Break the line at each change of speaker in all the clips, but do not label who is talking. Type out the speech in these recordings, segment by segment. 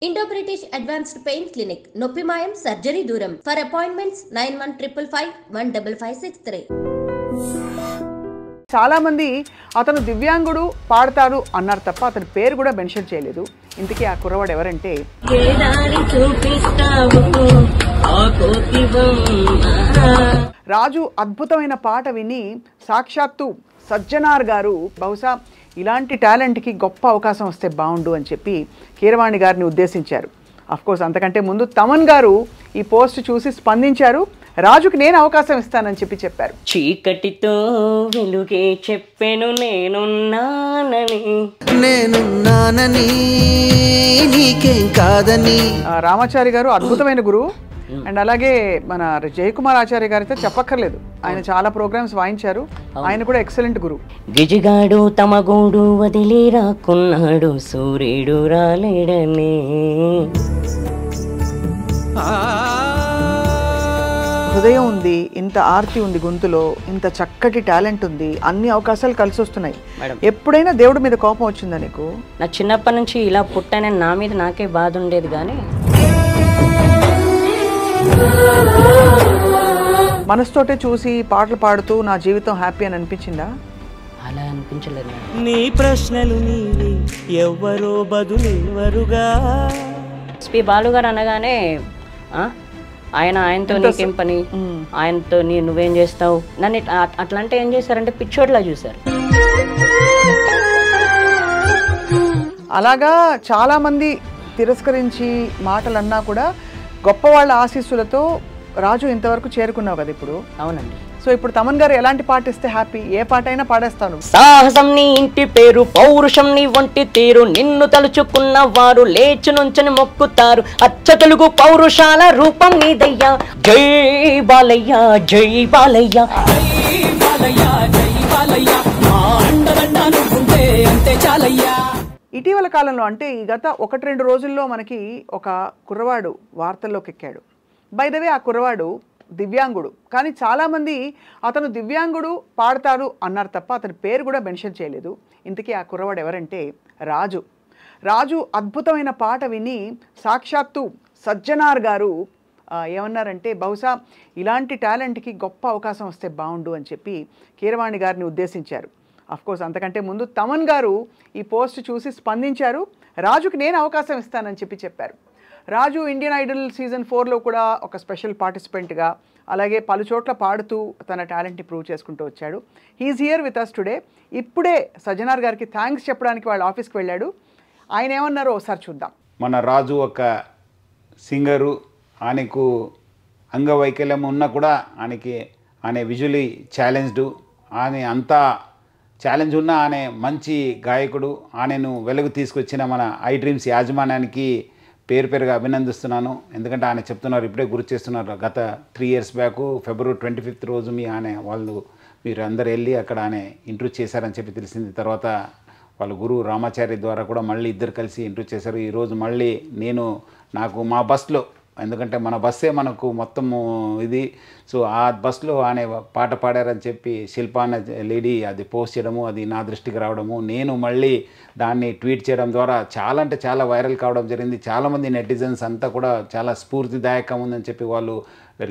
Indo British advanced pain clinic నొప్పిమాయం surgery దూరం for appointments 9155515563.
చాలా మంది అతను దివ్యాంగుడు పాడతారు అన్నారు తప్ప అతని పేరు కూడా మెన్షన్ చేయలేదు. ఇంతకీ ఆ కుర్రవాడు ఎవరంటే రాజు. అద్భుతమైన పాట విని సాక్షాత్తు సజ్జనార్ గారు బహుశా ఇలాంటి టాలెంట్కి గొప్ప అవకాశం వస్తే బాగుండు అని చెప్పి కీరవాణి గారిని ఉద్దేశించారు. అఫ్కోర్స్ అంతకంటే ముందు తమన్ గారు ఈ పోస్ట్ చూసి స్పందించారు. రాజుకి నేను అవకాశం ఇస్తానని చెప్పారు.
చీకటితో వెలుగే చెప్పెను నేనున్నానని నీకేం కాదని.
రామాచారి గారు అద్భుతమైన గురువు. అండ్ అలాగే మన జయకుమార్ ఆచార్య గారు అయితే చెప్పక్కర్లేదు, ఆయన చాలా ప్రోగ్రామ్స్ వాయించారు. ఆయన కూడా ఎక్సలెంట్ గురువు.
గిజిగాడు తమ గూడు వదిలి రాకున్నాడు సూర్యుడు రాలేడని.
హృదయం ఉంది, ఇంత ఆర్తి ఉంది గొంతులో, ఇంత చక్కటి టాలెంట్ ఉంది, అన్ని అవకాశాలు కలిసి వస్తున్నాయి. ఎప్పుడైనా దేవుడి మీద కోపం వచ్చిందా నీకు?
నా చిన్నప్పటి నుంచి ఇలా పుట్టానని నా మీద నాకే బాధ ఉండేది, కానీ
మనసుతోటే చూసి పాటలు పాడుతూ నా జీవితం హ్యాపీ అని అనిపించిందా?
అలా అనిపించలేదు.
నీ ప్రశ్నలు నీవి ఎవ్వరో బదులెవరుగా.
ఎస్పి బాలు గారు అనగానే ఆయనతో నీకేం పని, ఆయనతో నువ్వేం చేస్తావు, నన్ను అట్లా అంటే ఏం చేశారంటే పిచ్చోట్లా చూశారు.
అలాగా చాలా మంది తిరస్కరించి మాటలు అన్నా కూడా గొప్ప వాళ్ళ ఆశీస్సులతో రాజు ఇంతవరకు చేరుకున్నావు కదా ఇప్పుడు.
అవునండి.
సో ఇప్పుడు తమన్ గారు ఎలాంటి పాట ఇస్తే హ్యాపీ? ఏ పాట అయినా పాడేస్తాను.
సాహసం నీ ఇంటి పేరు, పౌరుషం నీ వంటి తీరు, నిన్ను తలుచుకున్న వారు లేచి నుంచని మొక్కుతారు. అచ్చ తెలుగు పౌరుషాల రూపం నీదయ్యా. జై బాలయ్య జై బాలయ్య
ఇటీవల కాలంలో అంటే ఈ గత 1-2 రోజుల్లో మనకి ఒక కుర్రవాడు వార్తల్లోకి ఎక్కాడు. బై ద వే ఆ కుర్రవాడు దివ్యాంగుడు, కానీ చాలామంది అతను దివ్యాంగుడు పాడతారు అన్నారు తప్ప అతని పేరు కూడా మెన్షన్ చేయలేదు. ఇంతకీ ఆ కుర్రవాడు ఎవరంటే రాజు. రాజు అద్భుతమైన పాట విని సాక్షాత్తు సజ్జనార్ గారు ఏమన్నారంటే బహుశా ఇలాంటి టాలెంట్కి గొప్ప అవకాశం వస్తే బాగుండు అని చెప్పి కీరవాణి గారిని ఉద్దేశించారు. అఫ్కోర్స్ అంతకంటే ముందు తమన్ గారు ఈ పోస్ట్ చూసి స్పందించారు. రాజుకి నేను అవకాశం ఇస్తానని చెప్పారు. రాజు ఇండియన్ ఐడల్ సీజన్ 4లో కూడా ఒక స్పెషల్ పార్టిసిపెంట్గా, అలాగే పలు చోట్ల పాడుతూ తన టాలెంట్ని ప్రూవ్ చేసుకుంటూ వచ్చాడు. He is here with us today. ఇప్పుడే సజ్జనార్ గారికి థ్యాంక్స్ చెప్పడానికి వాళ్ళ ఆఫీస్కి వెళ్ళాడు. ఆయన ఏమన్నారో ఒకసారి చూద్దాం.
మన రాజు ఒక సింగరు, ఆయనకు అంగవైకల్యం ఉన్నా కూడా ఆయన విజువలీ ఛాలెంజ్డ్, ఆయన అంతా ఛాలెంజ్ ఉన్న ఆయన మంచి గాయకుడు. ఆయనను వెలుగు తీసుకొచ్చిన మన ఐ డ్రీమ్స్ యాజమాన్యానికి పేరుగా అభినందిస్తున్నాను. ఎందుకంటే ఆయన చెప్తున్నారు, ఇప్పుడే గుర్తు చేస్తున్నారు, గత 3 years బ్యాక్ February 25th రోజు మీరు అందరు వెళ్ళి అక్కడ ఆయన ఇంటర్వ్యూ చేశారని చెప్పి తెలిసింది. తర్వాత వాళ్ళ గురువు రామాచారి ద్వారా కూడా మళ్ళీ ఇద్దరు కలిసి ఇంటర్వ్యూ చేశారు. ఈరోజు మళ్ళీ నాకు మా బస్లో, ఎందుకంటే మన బస్సే మనకు మొత్తము ఇది, సో ఆ బస్లో ఆయన పాట పాడారని చెప్పి శిల్ప అనే లేడీ అది పోస్ట్ చేయడము, అది నా దృష్టికి రావడము, నేను మళ్ళీ దాన్ని ట్వీట్ చేయడం ద్వారా చాలా అంటే చాలా వైరల్ కావడం జరిగింది. చాలామంది నెటిజన్స్ అంతా కూడా చాలా స్ఫూర్తిదాయకం ఉందని చెప్పి వాళ్ళు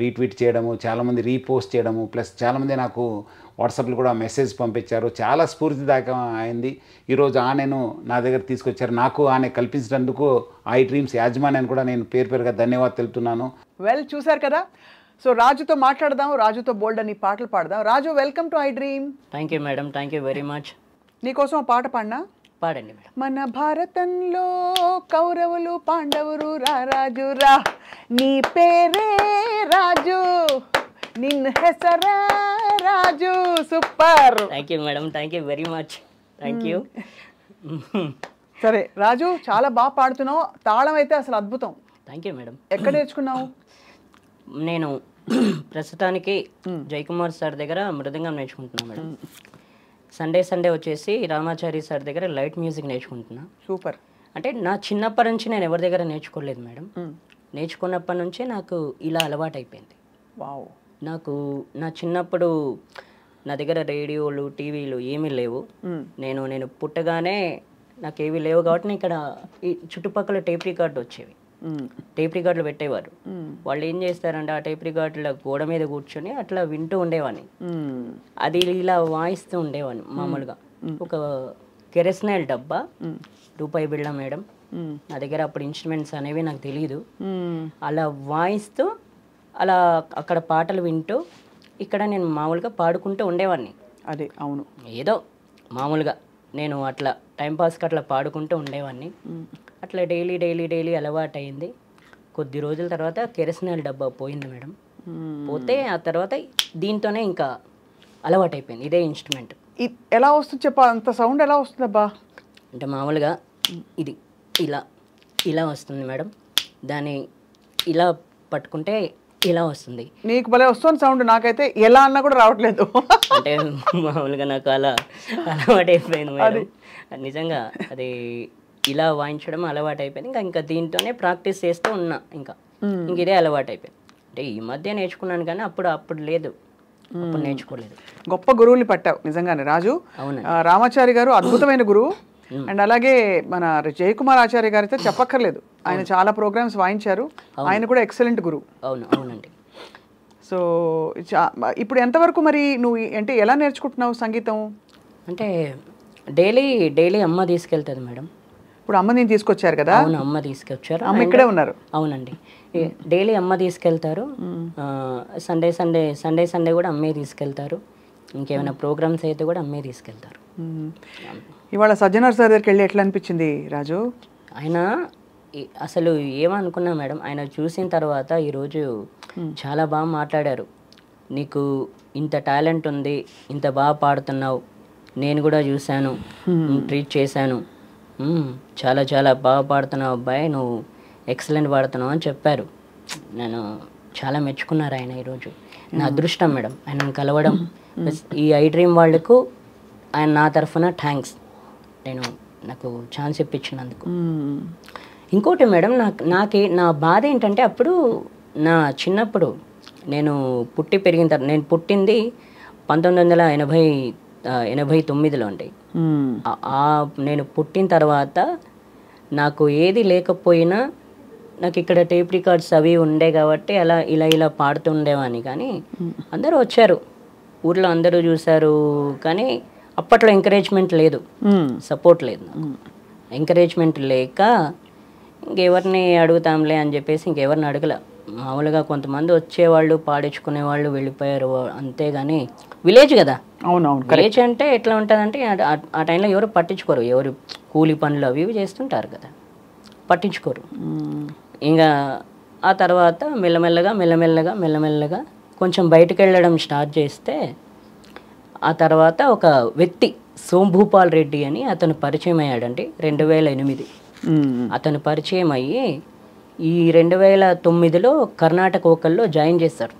రీట్వీట్ చేయడము, చాలామంది రీపోస్ట్ చేయడము, ప్లస్ చాలామంది నాకు వాట్సాప్లో కూడా మెసేజ్ పంపించారు. చాలా స్ఫూర్తిదాయకం అయింది. ఈరోజు ఆయనను నా దగ్గర తీసుకొచ్చారు. నాకు ఆయన కల్పించినందుకు ఐ డ్రీమ్స్ యాజమాన్యాన్ని కూడా నేను పేరుగా ధన్యవాదాలు తెలుపుతున్నాను.
వెల్, చూసారు కదా. సో రాజుతో మాట్లాడదాం, రాజుతో బోల్డ్ అని పాటలు పాడదాం. Raju, welcome to iDream.
Thank you madam, thank you very much.
నీకోసం పాట పాడినా?
పాడండి మేడం.
మన భారతంలో కౌరవులు పాండవులు రా రాజు రా, నీ పేరే రాజు, నిన్ను హెసరా Raju. Super.
Thank you madam, thank you very much. Thank you.
సరే రాజు, చాలా బాగా పాడుతున్నావు. తాళం అయితే అసలు అద్భుతం.
థ్యాంక్ యూ మేడం.
ఎక్కడ నేర్చుకున్నావు?
నేను ప్రస్తుతానికి జయకుమార్ సార్ దగ్గర మృదంగం నేర్చుకుంటున్నాను మేడం. సండే వచ్చేసి రామాచారి సార్ దగ్గర లైట్ మ్యూజిక్ నేర్చుకుంటున్నా.
సూపర్.
అంటే నా చిన్నప్పటి నుంచి నేను ఎవరి దగ్గర నేర్చుకోలేదు మేడం. నేర్చుకున్నప్పటి నుంచే నాకు ఇలా అలవాటు అయిపోయింది.
వావ్.
నాకు నా చిన్నప్పుడు నా దగ్గర రేడియోలు టీవీలు ఏమీ లేవు. నేను పుట్టగానే నాకు ఏవి లేవు కాబట్టి నేను ఇక్కడ ఈ చుట్టుపక్కల టేప్ రికార్డు వచ్చేవి, టేప్ రికార్డులు పెట్టేవారు. వాళ్ళు ఏం చేస్తారంటే ఆ టేప్ రికార్డుల గోడ మీద కూర్చొని అట్లా వింటూ ఉండేవాడిని. అది ఇలా వాయిస్తూ ఉండేవాడిని మామూలుగా. ఒక కెరస్నాయిల్ డబ్బా, రూపాయి బిళ్ళ మేడం, నా దగ్గర అప్పుడు ఇన్స్ట్రుమెంట్స్ అనేవి నాకు తెలియదు. అలా వాయిస్తూ అలా అక్కడ పాటలు వింటూ ఇక్కడ నేను మామూలుగా పాడుకుంటూ ఉండేవాడిని.
అదే అవును,
ఏదో మామూలుగా నేను అట్లా టైంపాస్కి అట్లా పాడుకుంటూ ఉండేవాడిని. అట్లా డైలీ డైలీ డైలీ అలవాటు అయింది. కొద్ది రోజుల తర్వాత కెరసనాయిల్ డబ్బా పోయింది మేడం. పోతే ఆ తర్వాత దీంతోనే ఇంకా అలవాటు అయిపోయింది, ఇదే ఇన్స్ట్రుమెంట్.
ఎలా వస్తుంది చెప్పా, అంత సౌండ్ ఎలా వస్తుంది అబ్బా?
అంటే మామూలుగా ఇది ఇలా ఇలా వస్తుంది మేడం, దాన్ని ఇలా పట్టుకుంటే ఇలా వస్తుంది.
నీకు భలే వస్తుంది సౌండ్, నాకైతే ఎలా అన్నా కూడా రావట్లేదు.
అంటే మామూలుగా నాకు అలా అలవాటు అయిపోయింది మేడం. నిజంగా అది ఇలా వాయించడం అలవాటు అయిపోయింది. ఇంకా దీంతోనే ప్రాక్టీస్ చేస్తూ ఉన్నా. ఇంక ఇదే అలవాటు అయిపోయింది. అంటే ఈ మధ్య నేర్చుకున్నాను కానీ అప్పుడు లేదు, అప్పుడు నేర్చుకోలేదు.
గొప్ప గురువుని పట్టావు నిజంగానే రాజు.
అవును,
రామాచారి గారు అద్భుతమైన గురువు. అండ్ అలాగే మన జయకుమార్ ఆచార్య గారితో చెప్పక్కర్లేదు, ఆయన చాలా ప్రోగ్రామ్స్ వాయించారు, ఆయన కూడా ఎక్సలెంట్ గురువు.
అవునండి.
సో ఇప్పుడు ఎంతవరకు మరి నువ్వు అంటే ఎలా నేర్చుకుంటున్నావు సంగీతం?
అంటే డైలీ అమ్మ తీసుకెళ్తుంది మేడం.
ఇప్పుడు అమ్మ నేను తీసుకొచ్చారు కదా?
అవును, అమ్మ తీసుకొచ్చారు.
అమ్మ ఇక్కడే ఉన్నారు.
అవునండి, డైలీ అమ్మ తీసుకెళ్తారు. సండే కూడా అమ్మే తీసుకెళ్తారు. ఇంకేమైనా ప్రోగ్రామ్స్ అయితే కూడా అమ్మే తీసుకెళ్తారు.
ఇవాళ సజ్జనార్ సార్ దగ్గరికి వెళ్ళి ఎట్లా అనిపించింది రాజు?
ఆయన అసలు ఏమనుకున్నా మేడం, ఆయన చూసిన తర్వాత ఈరోజు చాలా బాగా మాట్లాడారు. నీకు ఇంత టాలెంట్ ఉంది, ఇంత బాగా పాడుతున్నావు, నేను కూడా చూశాను, ట్రీట్ చేశాను, చాలా చాలా బాగా పాడుతున్నావు అబ్బాయి, నువ్వు ఎక్సలెంట్ పాడుతున్నావు అని చెప్పారు. నేను చాలా మెచ్చుకున్నారు ఆయన ఈరోజు. నా అదృష్టం మేడం ఆయనను కలవడం. ఈ ఐ డ్రీమ్ వాళ్ళకు ఆయన నా తరఫున థ్యాంక్స్, నాకు ఛాన్స్ ఇప్పించినందుకు. ఇంకోటి మేడం, నా బాధ ఏంటంటే అప్పుడు నా చిన్నప్పుడు నేను పుట్టి పెరిగిన తర్వాత, నేను పుట్టింది 1989లో అండి. నేను పుట్టిన తర్వాత నాకు ఏది లేకపోయినా నాకు ఇక్కడ టేప్ రికార్డ్స్ అవి ఉండే కాబట్టి అలా ఇలా పాడుతూ ఉండేవాడిని. కానీ అందరూ వచ్చారు, ఊర్లో అందరూ చూశారు, కానీ అప్పట్లో ఎంకరేజ్మెంట్ లేదు, సపోర్ట్ లేదు. నాకు ఎంకరేజ్మెంట్ లేక ఇంకెవరిని అడుగుతాంలే అని చెప్పేసి ఇంకెవరిని అడగల. మామూలుగా కొంతమంది వచ్చేవాళ్ళు, పాడించుకునేవాళ్ళు, వెళ్ళిపోయారు, అంతేగాని విలేజ్ కదా.
అవునవును,
విలేజ్ అంటే ఎట్లా ఉంటుందంటే ఆ టైంలో ఎవరు పట్టించుకోరు, ఎవరు కూలి పనులు అవి చేస్తుంటారు కదా, పట్టించుకోరు. ఇంకా ఆ తర్వాత మెల్లమెల్లగా కొంచెం బయటకు వెళ్ళడం స్టార్ట్ చేస్తే, ఆ తర్వాత ఒక వ్యక్తి సోంభూపాల్ రెడ్డి అని అతను పరిచయం అయ్యాడండి 2008. అతను పరిచయం అయ్యి ఈ 2009లో కర్ణాటక వోకల్లో జాయిన్ చేశారు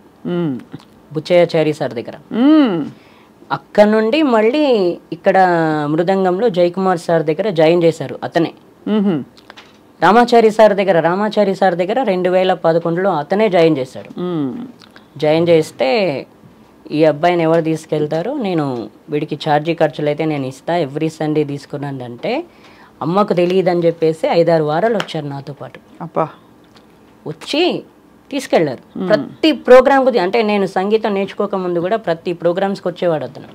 బుచ్చయ్యాచారి సార్ దగ్గర. అక్కడ నుండి మళ్ళీ ఇక్కడ మృదంగంలో జయకుమార్ సార్ దగ్గర జాయిన్ చేశారు. అతనే రామాచారి సార్ దగ్గర 2011లో అతనే జాయిన్ చేశాడు. జాయిన్ చేస్తే ఈ అబ్బాయిని ఎవరు తీసుకెళ్తారో, నేను వీడికి ఛార్జీ ఖర్చులు అయితే నేను ఇస్తా, ఎవ్రీ సండే తీసుకున్నాను అంటే అమ్మకు తెలియదు అని చెప్పేసి 5-6 వారాలు వచ్చారు నాతో పాటు. వచ్చి తీసుకెళ్లారు ప్రతి ప్రోగ్రామ్కు. అంటే నేను సంగీతం నేర్చుకోక ముందు కూడా ప్రతి ప్రోగ్రామ్స్కి వచ్చేవాడు అతను.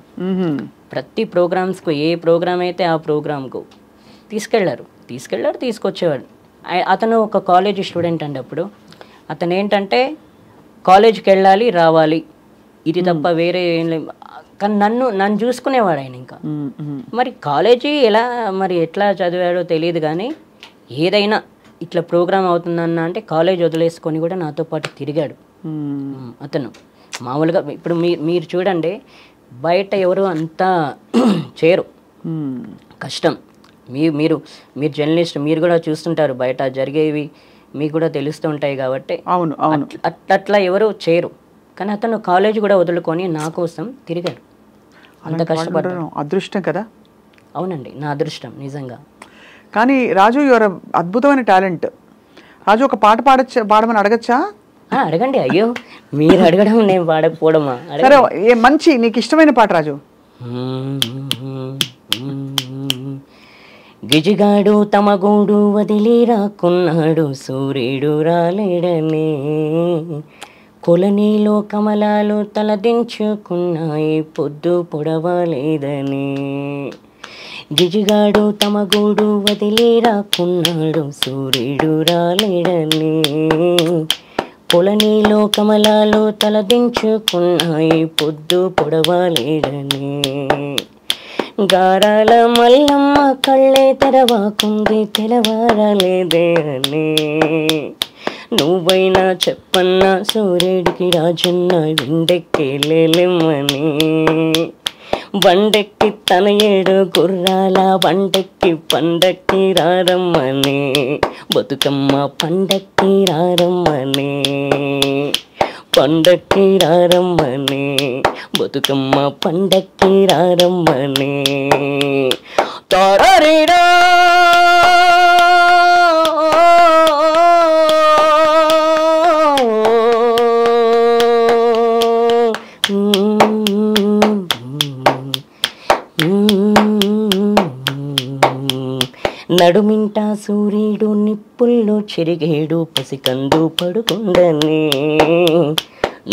ప్రతి ప్రోగ్రామ్స్కు ఏ ప్రోగ్రామ్ అయితే ఆ ప్రోగ్రామ్కు తీసుకొచ్చేవాడు. అతను ఒక కాలేజీ స్టూడెంట్ అండి. అప్పుడు అతను ఏంటంటే కాలేజీకి వెళ్ళాలి, రావాలి, ఇది తప్ప వేరే ఏం లేదు. కానీ నన్ను చూసుకునేవాడు ఆయన. ఇంకా మరి కాలేజీ ఎట్లా చదివాడో తెలియదు, కానీ ఏదైనా ఇట్లా ప్రోగ్రామ్ అవుతుందన్న అంటే కాలేజ్ వదిలేసుకొని కూడా నాతో పాటు తిరిగాడు అతను. మామూలుగా ఇప్పుడు మీరు చూడండి, బయట ఎవరు అంతా చేయరు, కష్టం. మీరు జర్నలిస్ట్, మీరు కూడా చూస్తుంటారు, బయట జరిగేవి మీకు కూడా తెలుస్తూ ఉంటాయి కాబట్టి.
అవును,
అట్లా ఎవరు చేయరు. కానీ అతను కాలేజ్ కూడా వదులుకొని నా కోసం తిరిగాడు. అంత కష్టపడ్డాడు.
అదృష్టం కదా.
అవునండి, నా అదృష్టం నిజంగా.
కానీ రాజు, యువర్ అద్భుతమైన టాలెంట్. రాజు, ఒక పాట పాడమని అడగచ్చా?
అడగండి. అయ్యో, మీరు అడగడం నేను పాడకపోవడమా?
సరే, మంచి నీకు ఇష్టమైన పాట రాజు.
గిజిగాడు తమ గూడు వదిలి రాకున్నాడు సూర్యుడు రాలేడని కొలనీలో కమలాలు తలదించుకున్నాయి పొద్దు పొడవలేదని గిజిగాడు తమ గూడు వదిలి రాకున్నాడు సూర్యుడు రాలేడని కొలనీలో కమలాలు తలదించుకున్నాయి పొద్దు పొడవలేడని గారాల మల్లమ్మ కళ్ళే తెరవాకుంది తెలవారలేదే అని నువ్వైనా చెప్పన్నా సూర్యుడికి రాజన్న విండెక్కి లేలేమని బండెక్కి తన 7 గుర్రాల బండెక్కి పండక్కి రారమ్మని బతుకమ్మ పండక్కి రారమ్మని పండక్కి రారమ్మని బతుకమ్మ పండక్కి రారమ్మని తారరీరా నడుమింట సూర్యుడు నిప్పుల్లో చెరిగేడు పసికందు పడుకుండని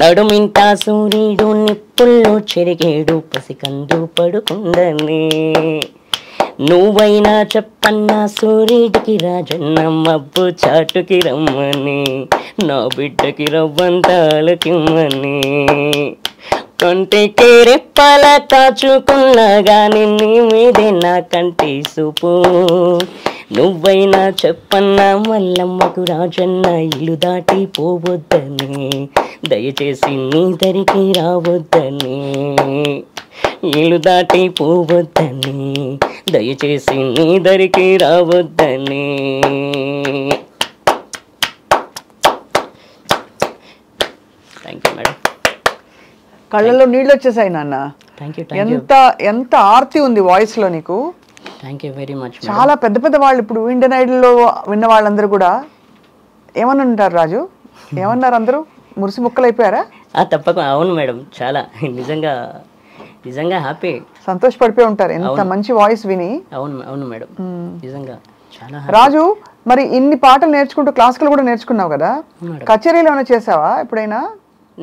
నడుమింట సూర్యుడు నిప్పుల్లో చెరిగేడు పసికందు పడుకుండని నువ్వైనా చెప్పన్నా సూర్యుడికి రాజన్న మబ్బు చాటుకి రమ్మని నా బిడ్డకి రవ్వంతాలకిమ్మని కంటికి రెప్పల కాచుకున్నా గాని నీ మీదే నా కంటి సూపు నువ్వైనా చెప్పన్నా మల్లమ్మకు రాజన్న ఇల్లు దాటి పోవద్దని దయచేసి నీ దరికి రావద్దని ఇల్లు దాటి పోవద్దని దయచేసి నీ దరికి రావద్దని థ్యాంక్ యూ మేడం
కళ్ళల్లో నీళ్ళు వచ్చేసాయి నాన్న.
థ్యాంక్ యూ
ఎంత ఎంత ఆర్తి ఉంది వాయిస్ లో నీకు.
Thank you very much.
చాలా పెద్ద పెద్ద వాళ్ళు ఇప్పుడు ఇండియన్ ఐడల్లో విన్న వాళ్ళందరూ కూడా ఏమని ఉంటారు రాజు? ఏమన్నారు అందరూ? మురిసి ముక్కలు అయిపోయారా?
తప్పకుండా. అవును మేడం, చాలా నిజంగా నిజంగా హ్యాపీ,
సంతోషపడిపోయి ఉంటారు ఎంత మంచి వాయిస్ విని.
అవును అవును మేడం, నిజంగా చాలా.
రాజు, మరి ఇన్ని పాటలు నేర్చుకుంటూ క్లాసికల్ కూడా నేర్చుకున్నావు కదా, కచేరీలో ఏమైనా చేసావా ఎప్పుడైనా?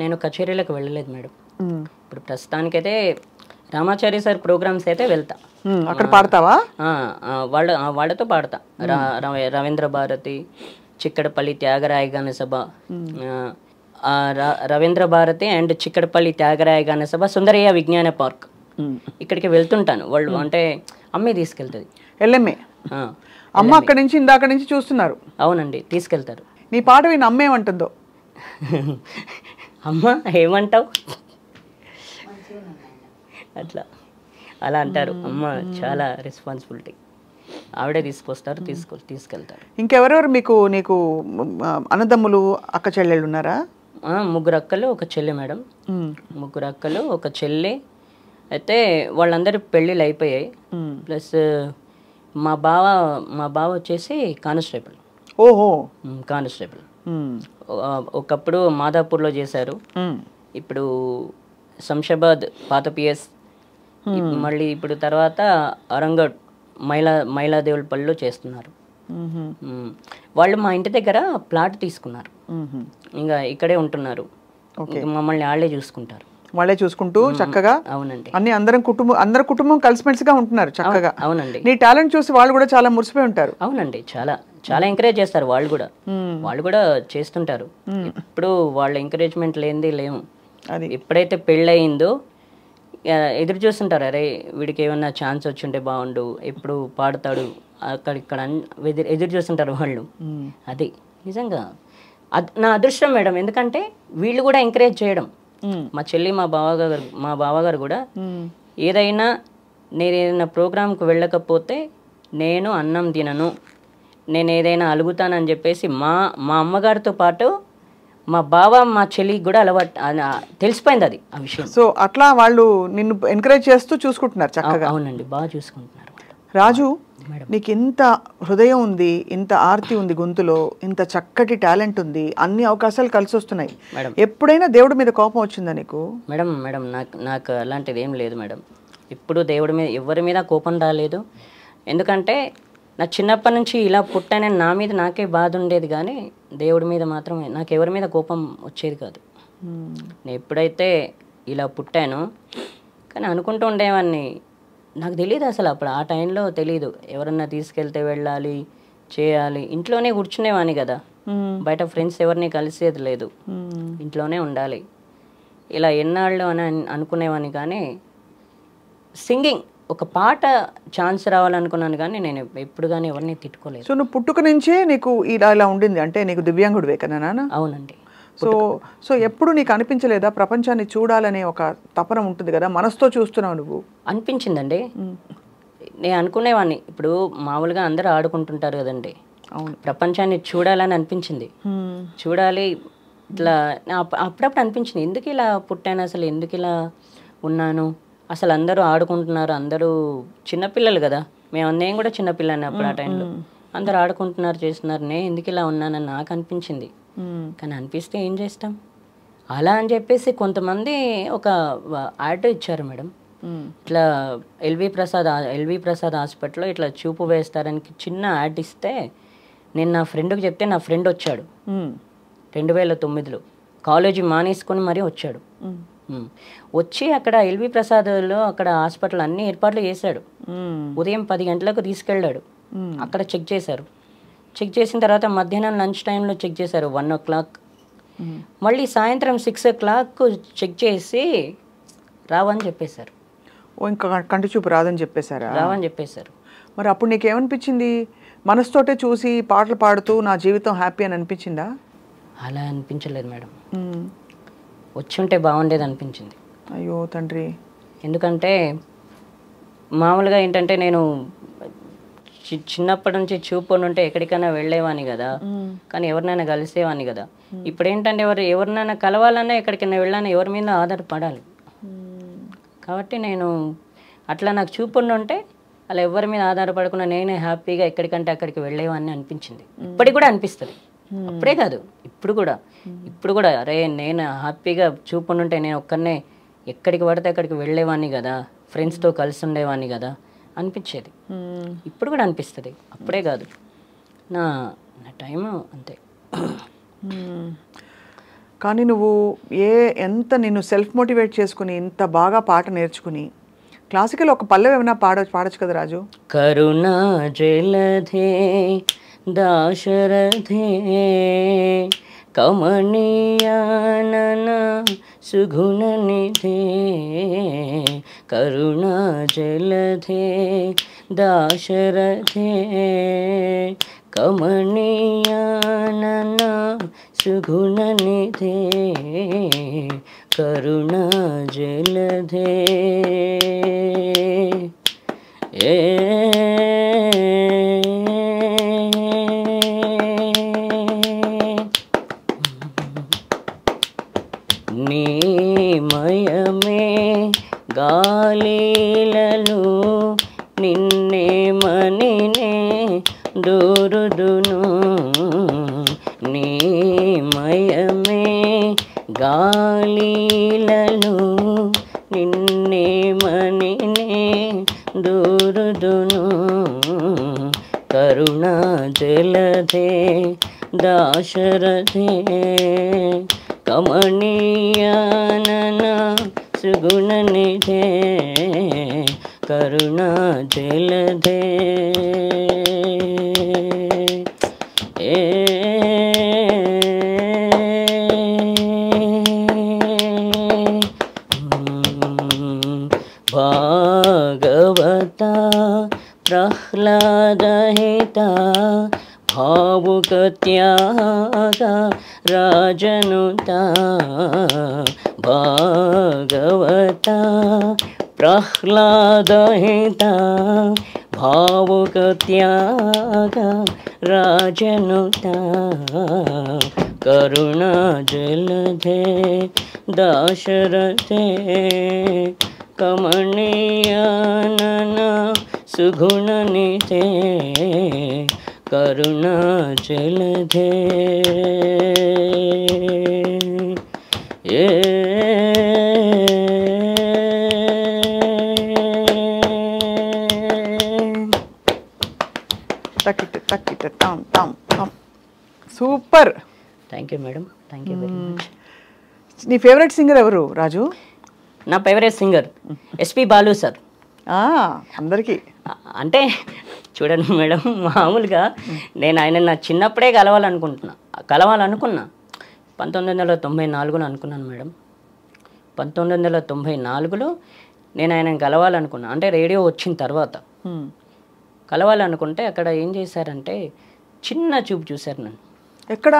నేను కచేరీలకు వెళ్ళలేదు మేడం. ఇప్పుడు ప్రస్తుతానికైతే రామాచారి సార్ ప్రోగ్రామ్స్ అయితే వెళ్తా.
అక్కడ పాడతావా?
వాళ్ళతో పాడతా. రవీంద్ర భారతి, చిక్కడపల్లి త్యాగరాయ గాన సభ, రవీంద్ర భారతి అండ్ చిక్కడపల్లి త్యాగరాయ గాన సభ, సుందరయ్య విజ్ఞాన పార్క్, ఇక్కడికి వెళ్తుంటాను. వాళ్ళు అంటే అమ్మే తీసుకెళ్తుంది.
ఎల్ఎంఏ అమ్మ అక్కడి నుంచి ఇందాక నుంచి చూస్తున్నారు.
అవునండి, తీసుకెళ్తారు.
నీ పాట విని అమ్మ ఏమంటుందో?
అమ్మ ఏమంటావు అట్లా అలా అంటారు. అమ్మ చాలా రెస్పాన్సిబిలిటీ, ఆవిడే తీసుకొస్తారు, తీసుకెళ్తారు.
ఇంకెవరెవరు మీకు నీకు అన్నదమ్ములు అక్క చెల్లెళ్ళు ఉన్నారా?
3 అక్కలు 1 చెల్లి మేడం. 3 అక్కలు 1 చెల్లి. అయితే వాళ్ళందరూ పెళ్ళిళ్ళు అయిపోయాయి. ప్లస్ మా బావ వచ్చేసి కానిస్టేబుల్.
ఓహో,
కానిస్టేబుల్. ఒకప్పుడు మాదాపూర్లో చేశారు, ఇప్పుడు శంషాబాద్ పాత పిఎస్, మళ్ళీ ఇప్పుడు తర్వాత అరంగడ్ మైలాదేవులపల్లిలో చేస్తున్నారు. వాళ్ళు మా ఇంటి దగ్గర ప్లాట్ తీసుకున్నారు, ఇంకా ఇక్కడే ఉంటున్నారు. మమ్మల్ని వాళ్ళే చూసుకుంటూ చక్కగా.
అవునండి, అందరి కుటుంబం కలిసిమెలిసిగా ఉంటున్నారు చక్కగా.
అవునండి,
నీ టాలెంట్ చూసి వాళ్ళు కూడా చాలా మురిసిపోయి ఉంటారు.
అవునండి, చాలా చాలా ఎంకరేజ్ చేస్తారు. వాళ్ళు కూడా చేస్తుంటారు. ఇప్పుడు వాళ్ళ ఎంకరేజ్మెంట్ లేనిది లేము. ఎప్పుడైతే పెళ్ళయిందో ఎదురు చూస్తుంటారు, అరే వీడికి ఏమన్నా ఛాన్స్ వచ్చింటే బాగుండు, ఎప్పుడు పాడతాడు అక్కడిక్కడ ఎదురు చూస్తుంటారు వాళ్ళు. అది నిజంగా నా అదృష్టం మేడం. ఎందుకంటే వీళ్ళు కూడా ఎంకరేజ్ చేయడం. మా చెల్లి, మా బావగారు కూడా ఏదైనా నేను ఏదైనా ప్రోగ్రాంకి వెళ్ళకపోతే నేను అన్నం తినను, నేను ఏదైనా అలుగుతానని చెప్పేసి మా అమ్మగారితో పాటు మా బావ మా చెల్లికి కూడా అలవాటు తెలిసిపోయింది అది ఆ విషయం.
సో అట్లా వాళ్ళు నిన్ను ఎంకరేజ్ చేస్తూ చూసుకుంటున్నారు చక్కగా.
అవునండి, బాగా చూసుకుంటున్నారు.
రాజు, నీకు ఇంత హృదయం ఉంది, ఇంత ఆర్తి ఉంది గొంతులో, ఇంత చక్కటి టాలెంట్ ఉంది, అన్ని అవకాశాలు కలిసి వస్తున్నాయి. ఎప్పుడైనా దేవుడి మీద కోపం వచ్చిందా నీకు?
మేడం నాకు అలాంటిది ఏం లేదు మేడం. ఎప్పుడు దేవుడి మీద ఎవరి మీద కోపం రాలేదు. ఎందుకంటే నాకు చిన్నప్పటి నుంచి ఇలా పుట్టానని నా మీద నాకే బాధ ఉండేది, కానీ దేవుడి మీద మాత్రమే, నాకు ఎవరి మీద కోపం వచ్చేది కాదు. నేను ఎప్పుడైతే ఇలా పుట్టానో, కానీ అనుకుంటూ ఉండేవాడిని, నాకు తెలియదు అసలు అప్పుడు ఆ టైంలో తెలియదు. ఎవరన్నా తీసుకెళ్తే వెళ్ళాలి, చేయాలి, ఇంట్లోనే కూర్చునేవాడిని కదా, బయట ఫ్రెండ్స్ ఎవరిని కలిసేది లేదు, ఇంట్లోనే ఉండాలి, ఇలా ఎన్నాళ్ళు అని అనుకునేవాడిని. కానీ సింగింగ్ ఒక పాట ఛాన్స్ రావాలనుకున్నాను, కానీ నేను ఎప్పుడు కానీ ఎవరిని తిట్టుకోలేదు.
సో నువ్వు పుట్టుక నుంచే నీకు ఇలా ఉండింది, అంటే నీకు దివ్యాంగుడివే కదా నాన్న?
అవునండి.
సో ఎప్పుడు నీకు అనిపించలేదా ప్రపంచాన్ని చూడాలనే ఒక తపన ఉంటుంది కదా, మనసుతో చూస్తున్నావు నువ్వు?
అనిపించిందండి. నేను అనుకునేవాడిని, ఇప్పుడు మామూలుగా అందరూ ఆడుకుంటుంటారు కదండి,
అవును,
ప్రపంచాన్ని చూడాలని అనిపించింది. చూడాలి ఇట్లా అప్పుడప్పుడు అనిపించింది, ఎందుకు ఇలా పుట్టాను, అసలు ఎందుకు ఇలా ఉన్నాను, అసలు అందరూ ఆడుకుంటున్నారు, అందరూ చిన్నపిల్లలు కదా, నేను కూడా చిన్నపిల్లని అప్పుడు ఆ టైంలో, అందరూ ఆడుకుంటున్నారు చేస్తున్నారు, నేను ఎందుకు ఇలా ఉన్నానని నాకు అనిపించింది. కానీ అనిపిస్తే ఏం చేస్తాం, అలా అని చెప్పేసి కొంతమంది ఒక యాడ్ ఇచ్చారు మేడం, ఇట్లా ఎల్వి ప్రసాద్ హాస్పిటల్లో ఇట్లా చూపు వేస్తారని చిన్న యాడ్ ఇస్తే, నేను నా ఫ్రెండ్కి చెప్తే నా ఫ్రెండ్ వచ్చాడు 2009లో, కాలేజీ మానేసుకొని మరీ వచ్చాడు. వచ్చి అక్కడ ఎల్వి ప్రసాద్లో అక్కడ హాస్పిటల్ అన్ని ఏర్పాట్లు చేశాడు. ఉదయం 10 గంటలకు తీసుకెళ్ళాడు, అక్కడ చెక్ చేశారు. చెక్ చేసిన తర్వాత మధ్యాహ్నం లంచ్ టైంలో చెక్ చేశారు 1 o'clock. మళ్ళీ సాయంత్రం 6 o'clock చెక్ చేసి రావని చెప్పేశారు.
ఇంకా కంటి చూపు రాదని చెప్పేశారా?
రావని చెప్పేశారు.
మరి అప్పుడు నీకేమనిపించింది? మనసుతోటే చూసి పాటలు పాడుతూ నా జీవితం హ్యాపీ అని అనిపించిందా?
అలా అనిపించలేదు మేడం, వచ్చుంటే బాగుండేది అనిపించింది.
అయ్యో తండ్రి.
ఎందుకంటే మామూలుగా ఏంటంటే నేను చిన్నప్పటి నుంచి చూపు ఉంటే ఎక్కడికైనా వెళ్ళేవాని కదా, కానీ ఎవరినైనా కలిసేవాని కదా. ఇప్పుడు ఏంటంటే ఎవరినైనా కలవాలన్నా ఎక్కడికైనా వెళ్ళాలని ఎవరి మీద ఆధారపడాలి. కాబట్టి నేను అట్లా నాకు చూపు ఉంటే అలా ఎవరి మీద ఆధారపడకుండా నేనే హ్యాపీగా ఎక్కడికంటే అక్కడికి వెళ్ళేవాన్ని అనిపించింది. ఇప్పటికి కూడా అనిపిస్తుంది, అప్పుడే కాదు ఇప్పుడు కూడా అరే నేను హ్యాపీగా చూపు ఉంటే నేను ఒక్కనే ఎక్కడికి పడితే అక్కడికి వెళ్ళేవాడిని కదా, ఫ్రెండ్స్తో కలిసి ఉండేవాడిని కదా అనిపించేది. ఇప్పుడు కూడా అనిపిస్తుంది, అప్పుడే కాదు, నా టైం అంతే.
కానీ నువ్వు ఎంత నిన్ను సెల్ఫ్ మోటివేట్ చేసుకుని ఇంత బాగా పాట నేర్చుకుని క్లాసికల్ ఒక పల్లవి ఏమైనా పాడొచ్చు కదా రాజు?
కరుణా జలధే దాశరథే కమనీయానన సుగుణ నిధే, కరుణా జలధే దాశరథే కమనీయానన సుగుణ నిధే, కరుణా జలధే. నీమయమే గాలిలలో నిన్నే మనినే దూరుదును, నీమయమే గాలిలలో నిన్నే మనినే దూరుదును, కరుణా జలధే దాశరథే కమనీయానన సుగుణ నిధే, కరుణా జలధే. భాగవత ప్రహ్లాదహిత భావుక త్యాగ రాజనుత, భాగవత ప్రహ్లాదహిత భావుక త్యాగ రాజనుత, కరుణా జలధే దాశరథే కమనీయానన సుగుణ నిధే, కరుణా జలధే. Thank you madam, thank you very much.
నీ ఫేవరెట్ సింగర్ ఎవరు రాజు?
నా favourite singer SP Balu sir.
అందరికీ
అంటే చూడండి మేడం, మామూలుగా నేను ఆయన నా చిన్నప్పుడే కలవాలనుకున్నా 1994లో అనుకున్నాను మేడం. 1994లో నేను ఆయనను కలవాలనుకున్నా, అంటే రేడియో వచ్చిన తర్వాత కలవాలనుకుంటే అక్కడ ఏం చేశారంటే చిన్న చూపు చూశారు నన్ను.
ఎక్కడ?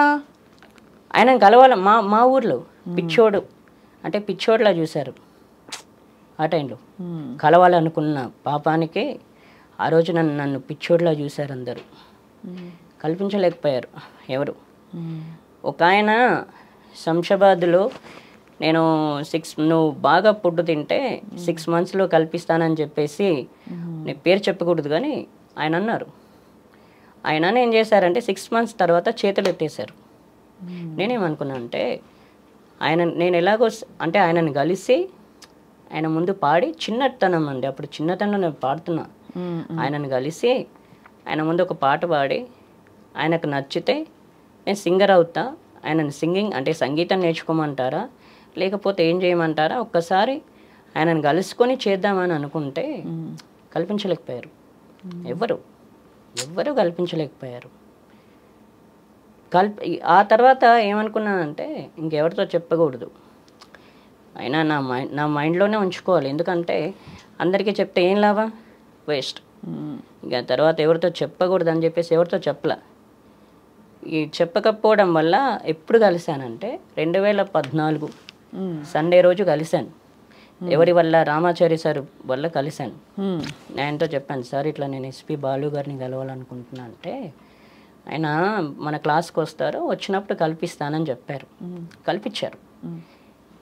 ఆయనను కలవాలి మా ఊర్లో పిచ్చోడు, అంటే పిచ్చోడ్లా చూశారు ఆ టైంలో. కలవాలనుకున్న పాపానికే ఆ రోజు నన్ను పిచ్చోడ్లా చూశారు అందరూ, కల్పించలేకపోయారు ఎవరు. ఒక ఆయన శంషాబాద్లో నేను నువ్వు బాగా ఫుడ్ తింటే 6 monthsలో కల్పిస్తానని చెప్పేసి, నేను పేరు చెప్పకూడదు కానీ ఆయన అన్నారు. ఆయన ఏం చేశారంటే 6 months తర్వాత చేతులు ఎత్తేసారు. నేనేమనుకున్నా అంటే నేను ఎలాగో అంటే ఆయనను కలిసి ఆయన ముందు పాడి, చిన్నతనం అండి అప్పుడు, చిన్నతనంలో నేను పాడుతున్నా, ఆయనను కలిసి ఆయన ముందు ఒక పాట పాడి ఆయనకు నచ్చితే నేను సింగర్ అవుతా, ఆయనను సింగింగ్ అంటే సంగీతం నేర్చుకోమంటారా లేకపోతే ఏం చేయమంటారా, ఒక్కసారి ఆయనను కలుసుకొని చేద్దామని అనుకుంటే కల్పించలేకపోయారు. ఎవ్వరు కల్పించలేకపోయారు. ఆ తర్వాత ఏమనుకున్నానంటే ఇంకెవరితో చెప్పకూడదు, అయినా నా మైండ్లోనే ఉంచుకోవాలి. ఎందుకంటే అందరికీ చెప్తే ఏం లాభం, వేస్ట్. ఇంకా తర్వాత ఎవరితో చెప్పకూడదు అని చెప్పేసి ఎవరితో చెప్పలా. ఈ చెప్పకపోవడం వల్ల ఎప్పుడు కలిశానంటే 2014 సండే రోజు కలిశాను. ఎవరి వల్ల? రామాచారి సార్ వల్ల కలిశాను. ఆయనతో చెప్పాను, సార్ ఇట్లా నేను ఎస్పి బాలు గారిని కలవాలనుకుంటున్నా అంటే, ఆయన మన క్లాస్కి వస్తారు, వచ్చినప్పుడు కల్పిస్తానని చెప్పారు. కల్పించారు.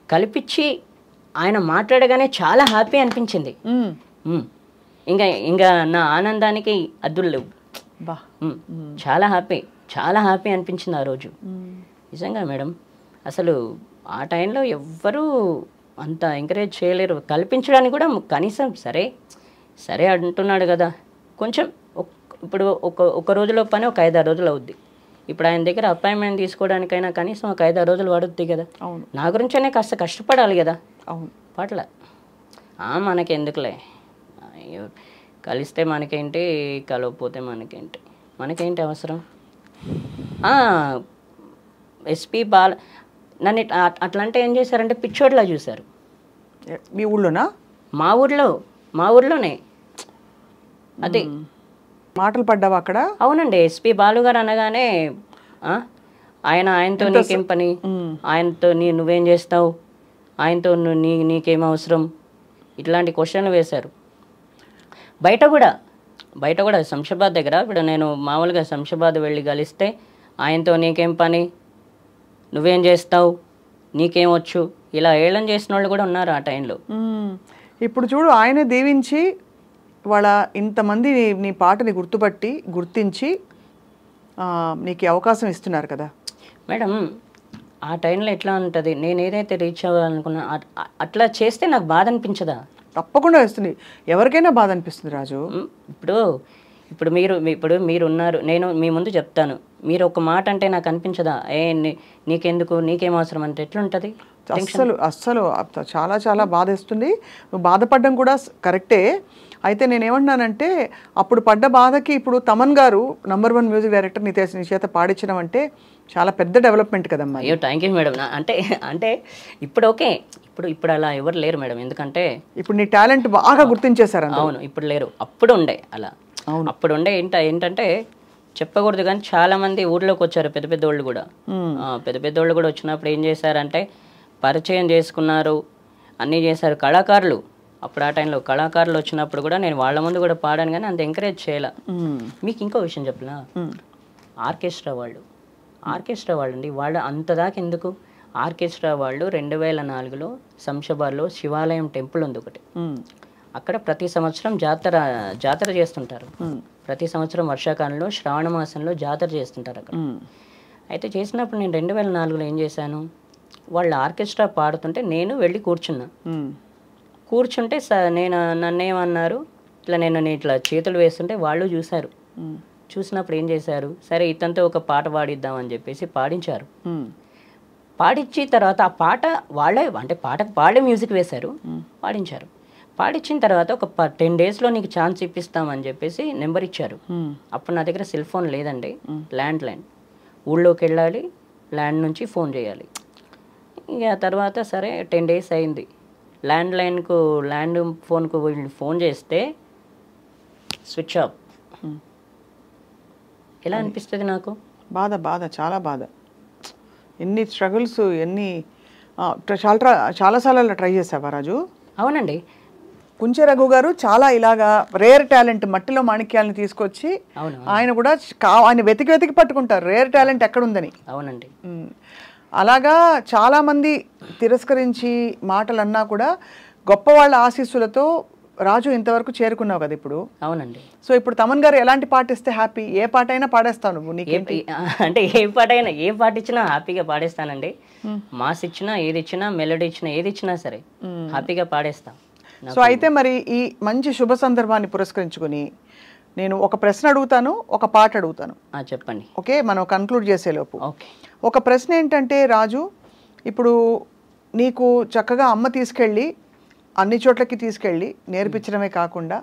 కల్పించి ఆయన మాట్లాడగానే చాలా హ్యాపీ అనిపించింది. ఇంకా నా ఆనందానికి అద్దులు లేవు. చాలా హ్యాపీ అనిపించింది ఆ రోజు నిజంగా మేడం. అసలు ఆ టైంలో ఎవ్వరూ అంత ఎంకరేజ్ చేయలేరు, కల్పించడానికి కూడా కనీసం సరే అంటున్నాడు కదా కొంచెం. ఇప్పుడు ఒక రోజులో పని ఒక 5-6 రోజులు అవుద్ది. ఇప్పుడు ఆయన దగ్గర అపాయింట్మెంట్ తీసుకోవడానికైనా కనీసం ఒక 5-6 రోజులు పడుద్ది కదా. నా గురించనే కాస్త కష్టపడాలి కదా. పట్ల మనకి ఎందుకులే, కలిస్తే మనకేంటి, కలవకపోతే మనకేంటి అవసరం. ఎస్పి బాల నన్ను అట్లా అంటే ఏం చేశారంటే పిచ్చోడ్లా చూశారు.
మీ ఊళ్ళోనా?
మా ఊర్లోనే. అదే
మాటలు పడ్డావా అక్కడ?
అవునండి. ఎస్పి బాలు గారు అనగానే ఆయనతో నీకేం పని, ఆయనతో నువ్వేం చేస్తావు, ఆయనతో నీకేం అవసరం, ఇట్లాంటి క్వశ్చన్లు వేశారు. బయట కూడా శంషాబాద్ దగ్గర ఇప్పుడు నేను మామూలుగా శంషాబాద్ వెళ్ళి కలిస్తే ఆయనతో నీకేం పని, నువ్వేం చేస్తావు, నీకేం వచ్చు, ఇలా ఏళ్ళని చేసిన వాళ్ళు కూడా ఉన్నారు ఆ టైంలో.
ఇప్పుడు చూడు, ఆయనే దీవించి వాళ్ళ ఇంతమంది నీ పాటని గుర్తించి నీకు అవకాశం ఇస్తున్నారు కదా
మేడం. ఆ టైంలో ఎట్లా ఉంటుంది, నేను ఏదైతే రీచ్ అవ్వాలనుకున్నా అట్లా చేస్తే నాకు బాధ అనిపించదా?
తప్పకుండా వస్తుంది, ఎవరికైనా బాధ అనిపిస్తుంది రాజు.
ఇప్పుడు మీరు ఉన్నారు, నేను మీ ముందు చెప్తాను, మీరు ఒక మాట అంటే నాకు అనిపించదా, నీకెందుకు, నీకేం అవసరం అంటే ఎట్లుంటుంది?
అస్సలు చాలా చాలా బాధేస్తుంది. నువ్వు బాధపడడం కూడా కరెక్టే. అయితే నేనేమంటున్నానంటే, అప్పుడు పడ్డ బాధకి ఇప్పుడు తమన్ గారు #1 మ్యూజిక్ డైరెక్టర్ నీ చేత పాడించడం అంటే చాలా పెద్ద డెవలప్మెంట్ కదమ్మా.
అయ్యో థ్యాంక్ యూ మేడం. అంటే ఇప్పుడు ఓకే, ఇప్పుడు అలా ఎవరు లేరు మేడం. ఎందుకంటే
ఇప్పుడు నీ టాలెంట్ బాగా గుర్తించేశారు.
అవును, ఇప్పుడు లేరు, అప్పుడు ఉండే అలా. అప్పుడు ఉండే ఏంటంటే చెప్పకూడదు కానీ చాలా మంది ఊర్లోకి వచ్చారు, పెద్ద పెద్దోళ్ళు కూడా. పెద్దోళ్ళు కూడా వచ్చినప్పుడు ఏం చేశారంటే పరిచయం చేసుకున్నారు, అన్నీ చేశారు. కళాకారులు అప్పుడు ఆ టైంలో కళాకారులు వచ్చినప్పుడు కూడా నేను వాళ్ళ ముందు కూడా పాడాను కానీ అంత ఎంకరేజ్ చేయాల. మీకు ఇంకో విషయం చెప్పనా, ఆర్కెస్ట్రా వాళ్ళు అండి, వాళ్ళు అంతదాకా ఎందుకు, ఆర్కెస్ట్రా వాళ్ళు 2004లో శంషాబాద్లో శివాలయం టెంపుల్ ఉంది ఒకటి, అక్కడ ప్రతి సంవత్సరం జాతర చేస్తుంటారు. ప్రతి సంవత్సరం వర్షాకాలంలో శ్రావణ మాసంలో జాతర చేస్తుంటారు అక్కడ. అయితే చేసినప్పుడు నేను 2004లో ఏం చేశాను, వాళ్ళ ఆర్కెస్ట్రా పాడుతుంటే నేను వెళ్ళి కూర్చుంటే నన్నేమన్నారు, ఇట్లా నేను ఇట్లా చేతులు వేస్తుంటే వాళ్ళు చూసినప్పుడు ఏం చేశారు, సరే ఇతనితో ఒక పాట పాడిద్దాం అని చెప్పేసి పాడించారు. పాడించిన తర్వాత ఆ పాట వాళ్ళే అంటే పాటకు వాళ్ళే మ్యూజిక్ వేశారు, పాడించారు. పాడించిన తర్వాత ఒక 10 daysలో నీకు ఛాన్స్ ఇప్పిస్తామని చెప్పేసి నెంబర్ ఇచ్చారు. అప్పుడు నా దగ్గర సెల్ ఫోన్ లేదండి, ల్యాండ్ లైన్. ఊళ్ళోకి వెళ్ళాలి, ల్యాండ్ నుంచి ఫోన్ చేయాలి. ఇక తర్వాత సరే 10 days అయింది. ల్యాండ్ ఫోన్కు వీళ్ళు ఫోన్ చేస్తే స్విచ్ ఆఫ్. ఎలా అనిపిస్తుంది నాకు?
బాధ, చాలా బాధ. ఎన్ని స్ట్రగుల్స్, ఎన్ని చాలాసార్లు ట్రై చేసావా రాజు?
అవునండి.
కుంచె రఘు గారు చాలా ఇలాగా రేర్ టాలెంట్, మట్టిలో మాణిక్యాలను తీసుకొచ్చి ఆయన కూడా ఆయన వెతికి పట్టుకుంటారు రేర్ టాలెంట్ ఎక్కడుందని.
అవునండి.
అలాగా చాలామంది తిరస్కరించి మాటలు అన్నా కూడా గొప్ప వాళ్ళ ఆశీస్సులతో రాజు ఇంతవరకు చేరుకున్నావు కదా ఇప్పుడు.
అవునండి.
సో ఇప్పుడు తమన్ గారు ఎలాంటి పాట ఇస్తే హ్యాపీ? ఏ పాట అయినా పాడేస్తావు నువ్వు? నీకేంటి
అంటే ఏ పాట ఇచ్చినా హ్యాపీగా పాడేస్తానండి. మాస్ ఇచ్చినా, ఏది ఇచ్చినా, మెలోడీ ఇచ్చినా, ఏది ఇచ్చినా సరే హ్యాపీగా పాడేస్తా.
సో అయితే మరి ఈ మంచి శుభ సందర్భాన్ని పురస్కరించుకుని నేను ఒక ప్రశ్న అడుగుతాను, ఒక పాట అడుగుతాను.
చెప్పండి.
ఓకే, మనం కన్క్లూడ్ చేసేలోపు
ఓకే.
ఒక ప్రశ్న ఏంటంటే రాజు, ఇప్పుడు నీకు చక్కగా అమ్మ తీసుకెళ్ళి అన్ని చోట్లకి తీసుకెళ్ళి నేర్పించడమే కాకుండా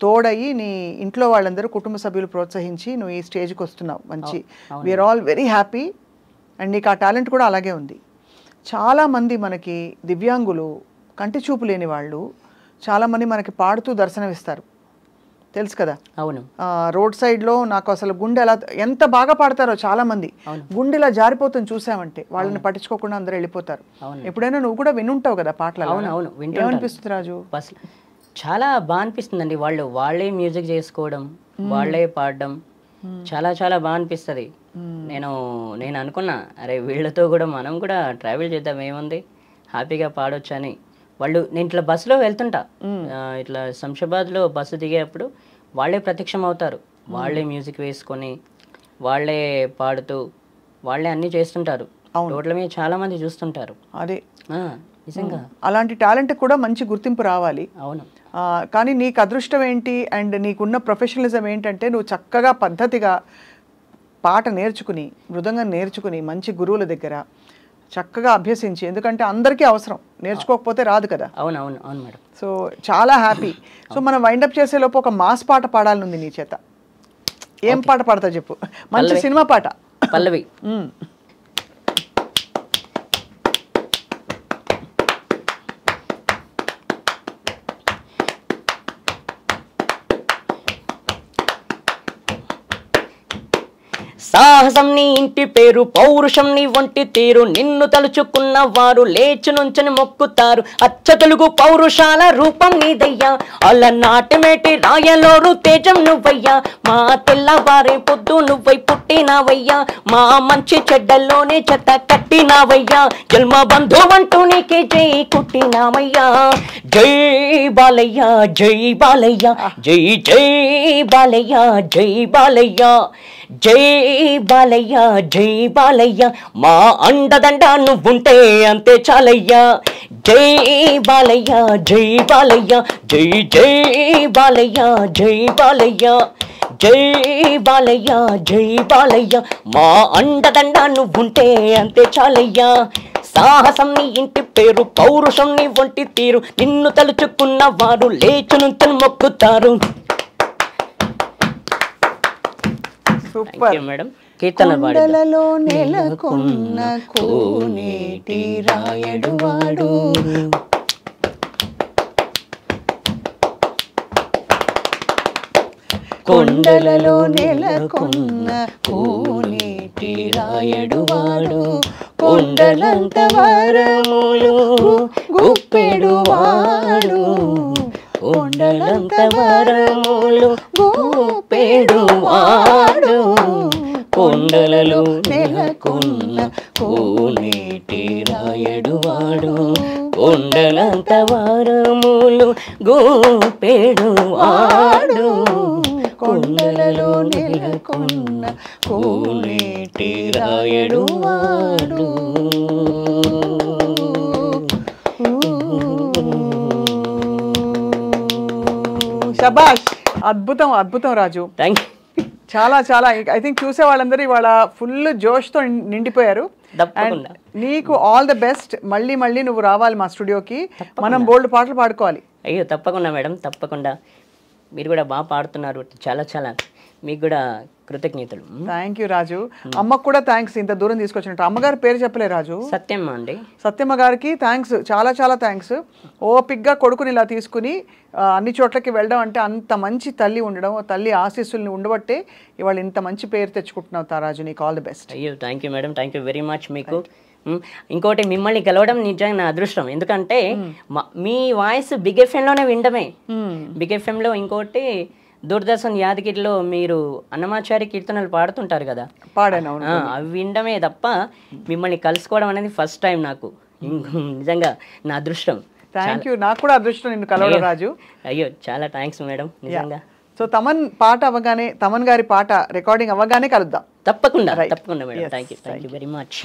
తోడయి నీ ఇంట్లో వాళ్ళందరూ కుటుంబ సభ్యులు ప్రోత్సహించి నువ్వు ఈ స్టేజ్కి వస్తున్నావు. మంచి, we are all very happy. And నీకు ఆ టాలెంట్ కూడా అలాగే ఉంది. చాలామంది మనకి దివ్యాంగులు, కంటి చూపు లేని వాళ్ళు చాలామంది మనకి పాడుతూ దర్శనమిస్తారు, తెలుసు కదా.
అవును.
రోడ్ సైడ్లో నాకు అసలు గుండె ఎంత బాగా పాడతారో చాలామంది, గుండె ఇలా జారిపోతుంది చూసామంటే. వాళ్ళని పట్టించుకోకుండా అందరూ వెళ్ళిపోతారు. ఎప్పుడైనా నువ్వు కూడా వినుంటావు కదా పాటలు?
అవును.
ఏమనిపిస్తుంది రాజు?
చాలా బాగా అనిపిస్తుందండి. వాళ్ళే మ్యూజిక్ చేసుకోవడం, వాళ్ళే పాడడం చాలా చాలా బాగా అనిపిస్తుంది. నేను అనుకున్నా, అరే వీళ్ళతో కూడా మనం కూడా ట్రావెల్ చేద్దాం, ఏముంది, హ్యాపీగా పాడొచ్చు అని. నేను ఇట్లా బస్సులో వెళ్తుంటా, ఇట్లా శంషాబాద్లో బస్సు దిగేటప్పుడు వాళ్ళే ప్రత్యక్షం అవుతారు. వాళ్ళే మ్యూజిక్ వేసుకొని, వాళ్ళే పాడుతూ, వాళ్ళే అన్నీ చేస్తుంటారు. రోడ్ల మీద చాలా మంది చూస్తుంటారు.
అదే
నిజంగా
అలాంటి టాలెంట్ కూడా మంచి గుర్తింపు రావాలి.
అవును.
కానీ నీకు అదృష్టం ఏంటి అండ్ నీకున్న ప్రొఫెషనలిజం ఏంటంటే నువ్వు చక్కగా పద్ధతిగా పాట నేర్చుకుని, మృదంగం నేర్చుకుని, మంచి గురువుల దగ్గర చక్కగా అభ్యసించి, ఎందుకంటే అందరికీ అవసరం, నేర్చుకోకపోతే రాదు కదా.
అవును మేడం.
సో చాలా హ్యాపీ. సో మనం వైండప్ చేసేలోపు ఒక మాస్ పాట పాడాలనుంది నీ చేత. ఏం పాట పాడతా చెప్పు? మంచి సినిమా పాట.
పల్లవి. సాహసం నీ ఇంటి పేరు, పౌరుషం నీ వంటి తీరు, నిన్ను తలుచుకున్న వారు లేచి నుంచని మొక్కుతారు. అచ్చ తెలుగు పౌరుషాల రూపం నీదయ్యా, అలనాటిమేటి రాయలోరు తేజం నువ్వయ్యా. మా తెల్లవారే పొద్దు నువ్వై పుట్టినావయ్యా, మా మంచి చెడ్డల్లోనే చెత్త కట్టినావయ్యా. జన్మ బంధువంటూ నీకే జై కుట్టినామయ్యా. జై బాలయ్య, జై బాలయ్య, జై జై బాలయ్య, జై బాలయ్య, జై బాలయ్య, జై బాలయ్య. మా అండదండ నువ్వుంటే అంతే చాలయ్యా. జై బాలయ్య, జై బాలయ్య, జై జై బాలయ్య, జై బాలయ్య, జై బాలయ్య, జై బాలయ్య. మా అండదండ నువ్వుంటే అంతే చాలయ్యా. సాహసం నీ ఇంటి పేరు, పౌరుషం నీ వంటి తీరు, నిన్ను తలుచుకున్న వారు లేచి నుంచని మొక్కుతారు.
Super
madam. కీర్తన
కొండలలో నెలకొన్న కోనేటి రాయడు వాడు, కొండలలో నెలకొన్న కోనేటి రాయడు వాడు, కొండలంత వరములు గుప్పెడు వాడు, కొండలంత వరములు గుప్పెడు వాడు, కొండలలో నెలకొన్న కోనేటి రాయడు వాడు, కొండలంత వరములు గుప్పెడు వాడు, కొండలలో నెలకొన్న కోనేటి రాయడు వాడు. శభాష్, అద్భుతం అద్భుతం రాజు.
Thank you.
చాలా చాలా ఐ థింక్ చూసే వాళ్ళందరూ ఇవాళ ఫుల్ జోష్తో నిండిపోయారు.
తప్పకుండా.
నీకు ఆల్ ద బెస్ట్. మళ్ళీ మళ్ళీ నువ్వు రావాలి మా స్టూడియోకి, మనం బోల్డ్ పాటలు పాడుకోవాలి.
అయ్యో తప్పకుండా మేడం, తప్పకుండా. మీరు కూడా బాగా పాడుతున్నారు, చాలా చాలా మీకు కూడా కృతజ్ఞతలు.
థ్యాంక్ యూ రాజు. అమ్మకు కూడా థ్యాంక్స్, ఇంత దూరం తీసుకొచ్చినట్టు. అమ్మగారి పేరు చెప్పలే రాజు.
సత్యమ్మ అండి.
సత్యమ్మ గారికి థ్యాంక్స్, చాలా చాలా థ్యాంక్స్. ఓపిక్గా కొడుకుని ఇలా తీసుకుని అన్ని చోట్లకి వెళ్ళడం అంటే అంత మంచి తల్లి ఉండడం, తల్లి ఆశీస్సుల్ని ఉండబట్టే ఇవాళ ఇంత మంచి పేరు తెచ్చుకుంటున్నావు తారాజు. నీకు ఆల్ ది బెస్ట్.
అయ్యో thank you madam, thank you very much మీకు. ఇంకోటి మిమ్మల్ని గెలవడం నిజంగా నా అదృష్టం. ఎందుకంటే మీ వాయిస్ బిగ్ ఎఫ్ఎంలోనే వినడమే. బిగ్ ఎఫ్ఎంలో ఇంకోటి దూరదర్శన్ యాదగిరిలో మీరు అన్నమాచారి కీర్తనలు పాడుతుంటారు కదా,
పాడాను.
అవి వినడమే తప్ప మిమ్మల్ని కలుసుకోవడం అనేది ఫస్ట్ టైం నాకు. నిజంగా నా అదృష్టం.
Thank you. నాకు కూడా అదృష్టం నిన్ను కలవడం రాజు.
అయ్యో చాలా థ్యాంక్స్ మేడం నిజంగా.
సో తమన్ పాట అవ్వగానే, తమన్ గారి పాట రికార్డింగ్ అవ్వగానే కలుద్దాం.
తప్పకుండా తప్పకుండా madam. Thank you very much.